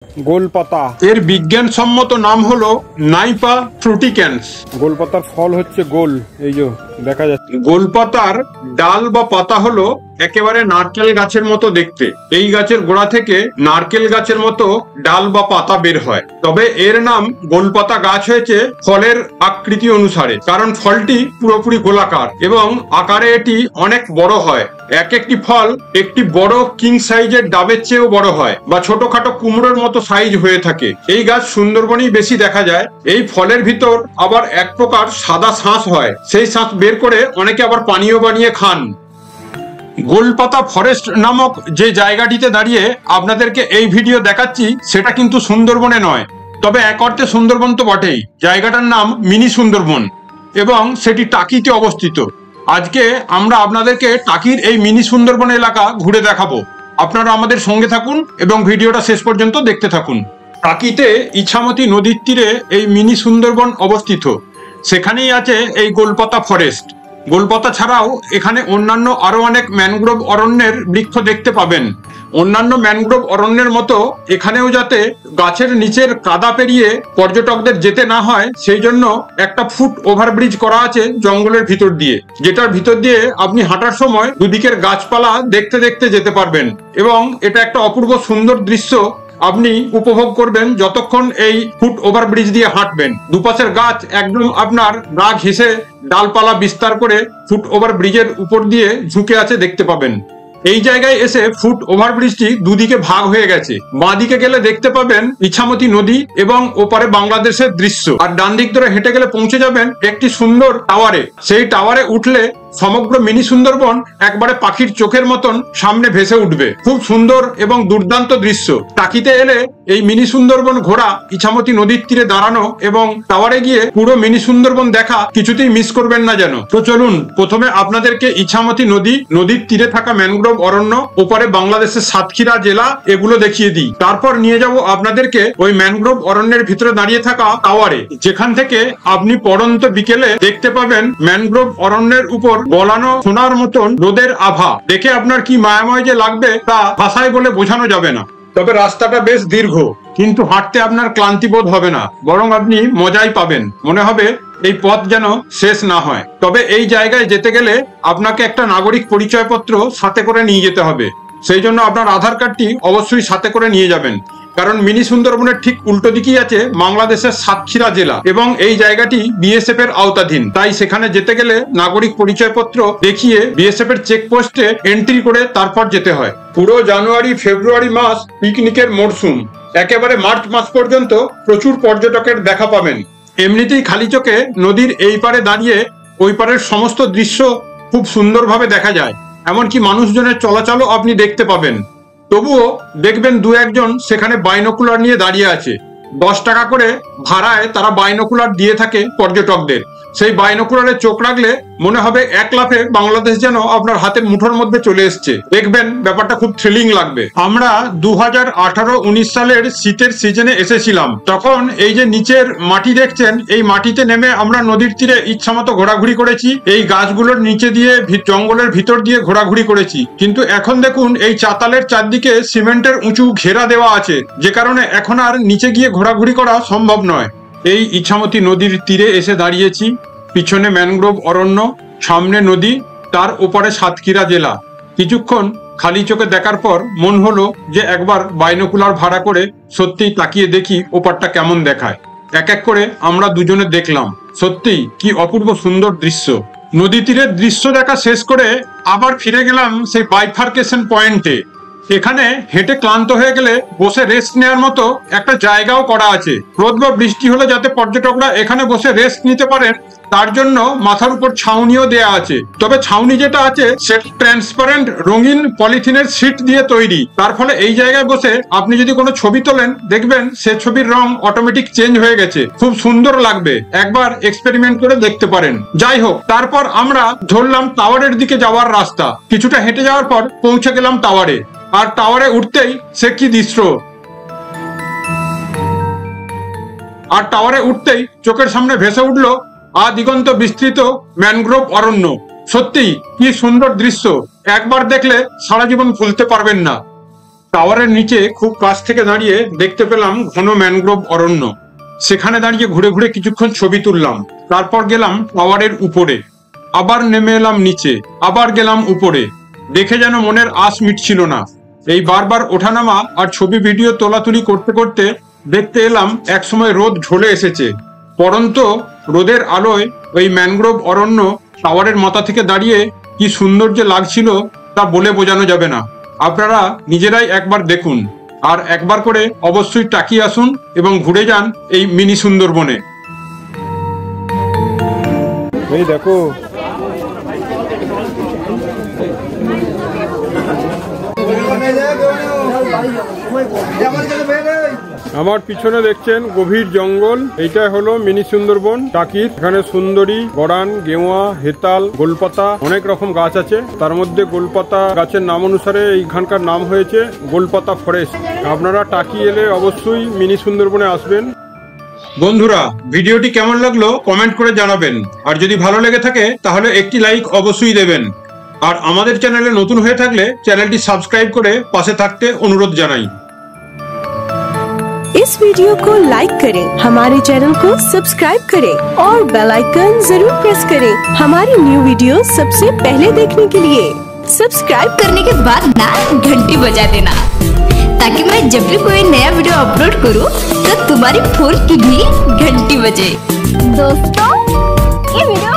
গোলপাতা, এর বিজ্ঞানসম্মত নাম হলো নাইপা ফ্রুটিক্যান্স। গোলপাতার ফল হচ্ছে গোল, এই যে দেখা যাচ্ছে। গোলপাতার ডাল বা পাতা হলো একেবারে নারকেল গাছের মতো দেখতে। এই গাছের গোড়া থেকে নারকেল গাছের মতো ডাল বা পাতা বের হয়। তবে এর নাম গোলপাতা গাছ হয়েছে ফলের আকৃতি অনুসারে, কারণ ফলটি পুরোপুরি গোলাকার এবং আকারে এটি অনেক বড় হয়। এক একটি ফল একটি বড় কিং সাইজের ডাবের চেয়েও বড় হয় বা ছোটখাটো কুমড়োর মতো সাইজ হয়ে থাকে। এই গাছ সুন্দরবনেই বেশি দেখা যায়। এই ফলের ভিতর আবার এক প্রকার সাদা শাঁস হয়, সেই শাঁস বের করে অনেকে আবার পানীয় বানিয়ে খান। গোলপাতা ফরেস্ট নামক যে জায়গাটিতে দাঁড়িয়ে আপনাদেরকে এই ভিডিও দেখাচ্ছি সেটা কিন্তু সুন্দরবনে নয়, তবে এক অর্থে সুন্দরবন তো বটেই। জায়গাটার নাম মিনি সুন্দরবন এবং সেটি টাকিতে অবস্থিত। আজকে আমরা আপনাদেরকে টাকির এই মিনি সুন্দরবন এলাকা ঘুরে দেখাবো। আপনারা আমাদের সঙ্গে থাকুন এবং ভিডিওটা শেষ পর্যন্ত দেখতে থাকুন। টাকিতে ইছামতি নদীর তীরে এই মিনি সুন্দরবন অবস্থিত। সেখানেই আছে এই গোলপাতা ফরেস্ট। গোলপাতা ছাড়াও এখানে অন্যান্য আরো অনেক ম্যানগ্রোভ অরণ্যের বৃক্ষ দেখতে পাবেন। অন্যান্য ম্যানগ্রোভ অরণ্যের মতো এখানেও যাতে গাছের নিচের কাদা পেরিয়ে পর্যটকদের যেতে না হয় সেই জন্য একটা ফুট ওভারব্রিজ করা আছে জঙ্গলের ভিতর দিয়ে, যেটার ভিতর দিয়ে আপনি হাঁটার সময় দুদিকের গাছপালা দেখতে দেখতে যেতে পারবেন এবং এটা একটা অপূর্ব সুন্দর দৃশ্য আপনি উপভোগ করবেন যতক্ষণ এই ফুট ওভারব্রিজ দিয়ে হাঁটবেন। দুপাশের গাছ একদম আপনার গা ঘেঁষে ডালপালা বিস্তার করে ফুট ওভারব্রিজের উপর দিয়ে ঝুঁকে আছে দেখতে পাবেন। এই জায়গায় এসে ফুট ওভারব্রিজটি দুদিকে ভাগ হয়ে গেছে। বাঁ দিকে গেলে দেখতে পাবেন ইছামতি নদী এবং ওপারে বাংলাদেশের দৃশ্য, আর ডান দিক ধরে হেঁটে গেলে পৌঁছে যাবেন একটি সুন্দর টাওয়ারে। সেই টাওয়ারে উঠলে সমগ্র মিনি সুন্দরবন একবারে পাখির চোখের মতন সামনে ভেসে উঠবে। খুব সুন্দর এবং দুর্দান্ত দৃশ্য। টাকিতে এলে এই মিনি সুন্দরবন ঘোরা, ইছামতি নদীর তীরে দাঁড়ানো এবং টাওয়ারে গিয়ে পুরো মিনি সুন্দরবন দেখা কিছুতেই মিস করবেন না যেন। তো চলুন প্রথমে আপনাদেরকে ইছামতি নদীর তীরে থাকা ম্যানগ্রোভ অরণ্য, ওপারে বাংলাদেশের সাতক্ষীরা জেলা, এগুলো দেখিয়ে দিই। তারপর নিয়ে যাব আপনাদেরকে ওই ম্যানগ্রোভ অরণ্যের ভিতরে দাঁড়িয়ে থাকা টাওয়ারে, যেখান থেকে আপনি পড়ন্ত বিকেলে দেখতে পাবেন ম্যানগ্রোভ অরণ্যের উপর গলানো সোনার মতন রোদের আভা। দেখে আপনার কি মায়াময় যে লাগবে তা ভাষায় বলে বোঝানো যাবে না। তবে রাস্তাটা বেশ দীর্ঘ, কিন্তু হাঁটতে আপনার ক্লান্তি বোধ হবে না, বরং আপনি মজাই পাবেন। মনে হবে এই পথ যেন শেষ না হয়। তবে এই জায়গায় যেতে গেলে আপনাকে একটা নাগরিক পরিচয়পত্র সাথে করে নিয়ে যেতে হবে। সেই জন্য আপনার আধার কার্ডটি অবশ্যই সাথে করে নিয়ে যাবেন, কারণ মিনি সুন্দরবনের ঠিক উল্টো দিকেই আছে বাংলাদেশের সাতক্ষীরা জেলা এবং এই জায়গাটি বিএসএফ এর আওতাধীন। তাই সেখানে যেতে গেলে নাগরিক পরিচয়পত্র দেখিয়ে বিএসএফ এর চেকপোস্টে এন্ট্রি করে তারপর যেতে হয়। পুরো জানুয়ারি ফেব্রুয়ারি মাস পিকনিকের মরশুম, একেবারে মার্চ মাস পর্যন্ত প্রচুর পর্যটকের দেখা পাবেন। এমনিতেই খালি চোখে নদীর এই পারে দাঁড়িয়ে ওই পারের সমস্ত দৃশ্য খুব সুন্দরভাবে দেখা যায়, এমনকি মানুষজনের চলাচলও আপনি দেখতে পাবেন। তবুও দেখবেন দু একজন সেখানে বাইনোকুলার নিয়ে দাঁড়িয়ে আছে। 10 টাকা করে ভাড়ায় তারা বাইনোকুলার দিয়ে থাকে পর্যটকদের। সেই বাইনোকুলারে চোখ রাখলে মনে হবে এক লাফে বাংলাদেশ যেন আপনার হাতের মুঠোর মধ্যে চলে এসছে। দেখবেন ব্যাপারটা খুব থ্রিলিং লাগবে। আমরা 2018-19 সালের শীতের সিজনে এসেছিলাম। তখন এই যে নিচের মাটি দেখছেন, এই মাটিতে নেমে আমরা নদীর তীরে ইচ্ছামতো ঘোরাঘুরি করেছি। এই গাছগুলোর নিচে দিয়ে জঙ্গলের ভিতর দিয়ে ঘোরাঘুরি করেছি। কিন্তু এখন দেখুন এই চাতালের চারদিকে সিমেন্টের উঁচু ঘেরা দেওয়া আছে, যে কারণে এখন আর নিচে গিয়ে ঘোরাঘুরি করা সম্ভব নয়। এই ইছামতি নদীর তীরে এসে দাঁড়িয়েছি। পিছনে ম্যানগ্রোভ অরণ্য, সামনে নদী, তার ওপারে সাতক্ষীরা জেলা। কিছুক্ষণ খালি চোখে দেখার পর মন হলো যে একবার বাইনোকুলার ভাড়া করে সত্যিই তাকিয়ে দেখি ওপারটা কেমন দেখায়। এক এক করে আমরা দুজনে দেখলাম, সত্যিই কি অপূর্ব সুন্দর দৃশ্য। নদী তীরের দৃশ্য দেখা শেষ করে আবার ফিরে গেলাম সেই বাইফার্কেশন পয়েন্টে। এখানে হেঁটে ক্লান্ত হয়ে গেলে বসে রেস্ট নেওয়ার মতো একটা জায়গাও করা আছে। রোদ বা বৃষ্টি হলে যাতে পর্যটকরা এখানে বসে রেস্ট নিতে পারেন তার জন্য মাথার উপর ছাউনিও দেয়া আছে। তবে ছাউনি যেটা আছে সেটা ট্রান্সপারেন্ট রঙিন পলিথিনের শীট দিয়ে তৈরি। তার ফলে এই জায়গায় বসে আপনি যদি কোনো ছবি তোলেন দেখবেন সে ছবির রং অটোমেটিক চেঞ্জ হয়ে গেছে, খুব সুন্দর লাগবে। একবার এক্সপেরিমেন্ট করে দেখতে পারেন। যাই হোক, তারপর আমরা ধরলাম টাওয়ারের দিকে যাওয়ার রাস্তা। কিছুটা হেঁটে যাওয়ার পর পৌঁছে গেলাম টাওয়ারে। আর টাওয়ারে উঠতেই সে কি দৃশ্য! আর টাওয়ারে উঠতেই চোখের সামনে ভেসে উঠলো আদিগন্ত বিস্তৃত ম্যানগ্রোভ অরণ্য। সত্যি কি সুন্দর দৃশ্য, একবার দেখলে সারা জীবন ভুলতে পারবেন না। টাওয়ারের নিচে খুব কাছ থেকে দাঁড়িয়ে দেখতে পেলাম ঘন ম্যানগ্রোভ অরণ্য। সেখানে দাঁড়িয়ে ঘুরে ঘুরে কিছুক্ষণ ছবি তুললাম। তারপর গেলাম টাওয়ারের উপরে, আবার নেমে এলাম নিচে, আবার গেলাম উপরে। দেখে যেন মনের আশ মিটছিল না। এই বারবার ওঠানামা আর ছবি ভিডিও তোলাতুলি করতে করতে দেখতে এলাম একসময় রোদ ঢলে এসেছে। পরন্ত রোদের আলোয় ওই ম্যানগ্রোভ অরণ্য টাওয়ারের মাথা থেকে দাঁড়িয়ে কি সুন্দর যে লাগছিল তা বলে বোঝানো যাবে না। আপনারা নিজেরাই একবার দেখুন, আর একবার করে অবশ্যই তাকিয়ে আসুন এবং ঘুরে যান এই মিনি সুন্দরবনে। এই দেখো, আমার পিছনে দেখছেন গভীর জঙ্গল। এইটা হলো মিনি সুন্দরবন টাকির। এখানে সুন্দরী, গড়ান, গেওয়া, হেতাল, গোলপাতা অনেক রকম গাছ আছে। তার মধ্যে গোলপাতা গাছের নাম অনুসারে এইখানকার নাম হয়েছে গোলপাতা ফরেস্ট। আপনারা টাকি এলে অবশ্যই মিনি সুন্দরবনে আসবেন। বন্ধুরা, ভিডিওটি কেমন লাগলো কমেন্ট করে জানাবেন, আর যদি ভালো লেগে থাকে তাহলে একটি লাইক অবশ্যই দেবেন। আর আমাদের চ্যানেলে নতুন হয়ে থাকলে চ্যানেলটি সাবস্ক্রাইব করে পাশে থাকতে অনুরোধ জানাই। इस वीडियो को लाइक करें, हमारे चैनल को सब्सक्राइब करें और बेल आइकन जरूर प्रेस करें हमारी न्यू वीडियो सबसे पहले देखने के लिए। सब्सक्राइब करने के बाद ना घंटी बजा देना, ताकि मैं जब भी कोई नया वीडियो अपलोड करूं तो तुम्हारी फोन की भी घंटी बजे। दोस्तों, ये वीडियो